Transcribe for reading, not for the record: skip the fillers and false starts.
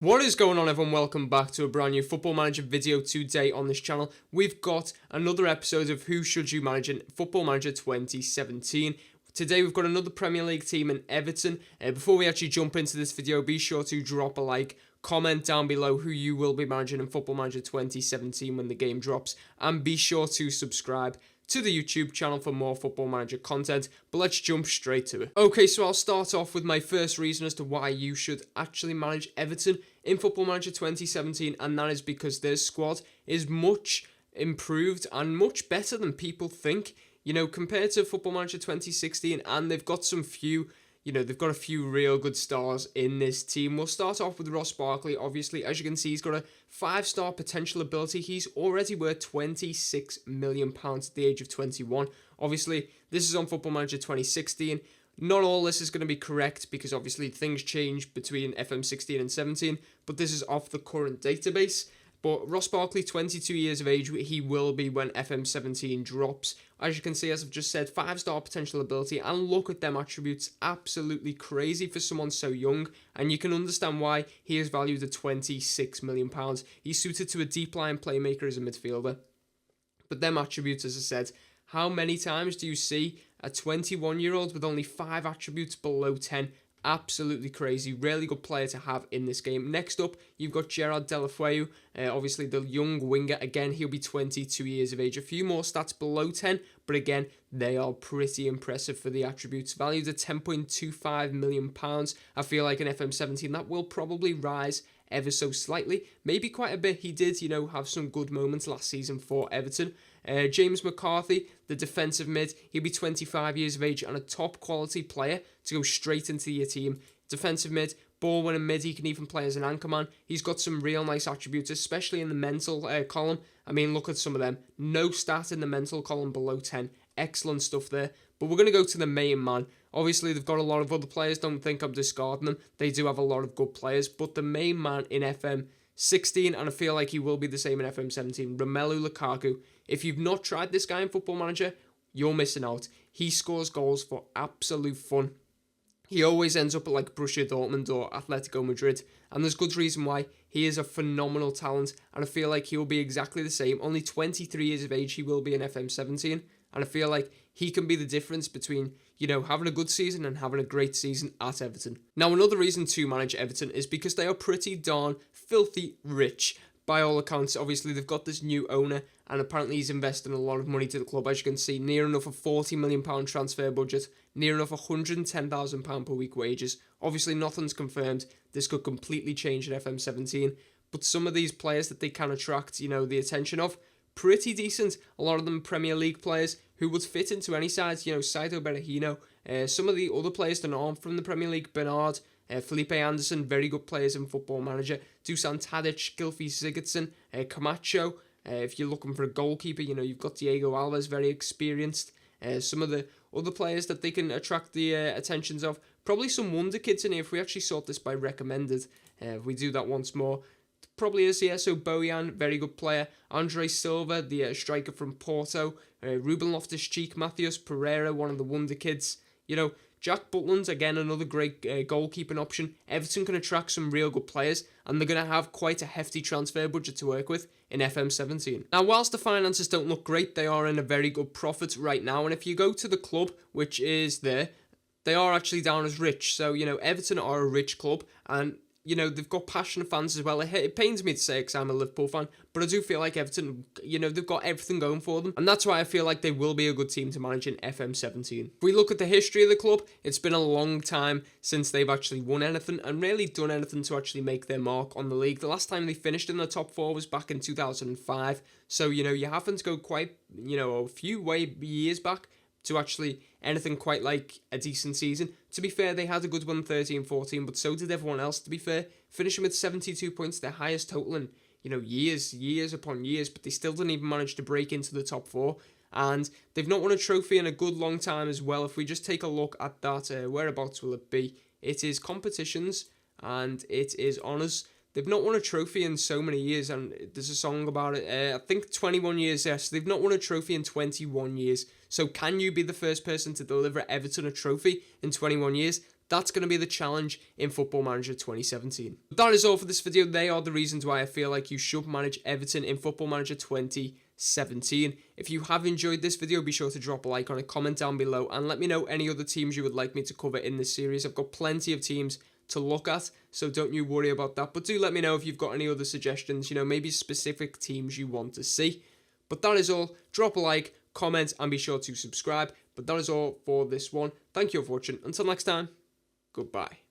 What is going on, everyone? Welcome back to a brand new Football Manager video today on this channel. We've got another episode of Who Should You Manage in Football Manager 2017. Today we've got another Premier League team in Everton. Before we actually jump into this video, be sure to drop a like, comment down below who you will be managing in Football Manager 2017 when the game drops, and be sure to subscribe to the YouTube channel for more Football Manager content. But let's jump straight to it. Okay, so I'll start off with my first reason as to why you should actually manage Everton in Football Manager 2017, and that is because their squad is much improved and much better than people think, you know, compared to Football Manager 2016, and they've got some few, they've got a few real good stars in this team. We'll start off with Ross Barkley. Obviously, as you can see, he's got a 5-star potential ability. He's already worth £26 million at the age of 21. Obviously, this is on Football Manager 2016. Not all this is going to be correct because obviously things change between FM16 and 17, but this is off the current database. But Ross Barkley, 22 years of age, he will be when FM17 drops. As you can see, as I've just said, 5-star potential ability, and look at them attributes, absolutely crazy for someone so young, and you can understand why he is valued at £26 million. He's suited to a deep line playmaker as a midfielder. But them attributes, as I said, how many times do you see a 21-year-old with only 5 attributes below 10? Absolutely crazy. Really good player to have in this game. Next up, you've got Gerard deulofeu, obviously the young winger. Again, he'll be 22 years of age. A few more stats below 10, but again, they are pretty impressive for the attributes. Valued at £10.25 million. I feel like in FM17 that will probably rise ever so slightly, maybe quite a bit. He did, have some good moments last season for Everton. James McCarthy, the defensive mid, he'll be 25 years of age and a top quality player to go straight into your team. Defensive mid, ball winning mid, he can even play as an anchorman. He's got some real nice attributes, especially in the mental column. I mean, look at some of them. No stat in the mental column below 10. Excellent stuff there. But we're going to go to the main man. Obviously, they've got a lot of other players. Don't think I'm discarding them. They do have a lot of good players. But the main man in FM16, and I feel like he will be the same in FM17, Romelu Lukaku. If you've not tried this guy in Football Manager, you're missing out. He scores goals for absolute fun. He always ends up at like Borussia Dortmund or Atletico Madrid, and there's good reason why. He is a phenomenal talent, and I feel like he'll be exactly the same. Only 23 years of age he will be in FM17, and I feel like he can be the difference between, having a good season and having a great season at Everton. Now, another reason to manage Everton is because they are pretty darn filthy rich. By all accounts, obviously, they've got this new owner, and apparently he's investing a lot of money to the club. As you can see, near enough a £40 million transfer budget, near enough £110,000 per week wages. Obviously, nothing's confirmed. This could completely change in FM17, but some of these players that they can attract, the attention of, pretty decent. A lot of them Premier League players who would fit into any side, Saito Berahino. Some of the other players that aren't from the Premier League, Bernard, Felipe Anderson, very good players in Football Manager. Dusan Tadic, Gylfi Sigurdsson, Camacho. If you're looking for a goalkeeper, you've got Diego Alves, very experienced. Some of the other players that they can attract the attentions of. Probably some wonderkids in here if we actually sort this by recommended. If we do that once more. Probably is, yeah, so Bojan, very good player. Andre Silva, the striker from Porto. Ruben Loftus-Cheek, Matheus Pereira, one of the wonderkids. Jack Butland, again, another great goalkeeping option. Everton can attract some real good players, and they're going to have quite a hefty transfer budget to work with in FM17. Now, whilst the finances don't look great, they are in a very good profit right now, and if you go to the club, which is there, they are actually down as rich. So, Everton are a rich club, and they've got passionate fans as well. It pains me to say it because I'm a Liverpool fan, but I do feel like Everton, they've got everything going for them. And that's why I feel like they will be a good team to manage in FM17. If we look at the history of the club, it's been a long time since they've actually won anything and really done anything to actually make their mark on the league. The last time they finished in the top 4 was back in 2005. So, you happen to go quite, a few years back to actually anything quite like a decent season. To be fair, they had a good one 13-14, but so did everyone else, to be fair. Finishing with 72 points, their highest total in, years upon years, but they still didn't even manage to break into the top 4. And they've not won a trophy in a good long time as well. If we just take a look at that, whereabouts will it be? It is competitions, and it is honours. They've not won a trophy in so many years, and there's a song about it. I think 21 years, yes. They've not won a trophy in 21 years. So can you be the first person to deliver Everton a trophy in 21 years? That's going to be the challenge in Football Manager 2017. But that is all for this video. They are the reasons why I feel like you should manage Everton in Football Manager 2017. If you have enjoyed this video, be sure to drop a like on it, comment down below, and let me know any other teams you would like me to cover in this series. I've got plenty of teams to look at, so don't you worry about that. But do let me know if you've got any other suggestions, maybe specific teams you want to see. But that is all. Drop a like, comment, and be sure to subscribe. But that is all for this one. Thank you for watching. Until next time, goodbye.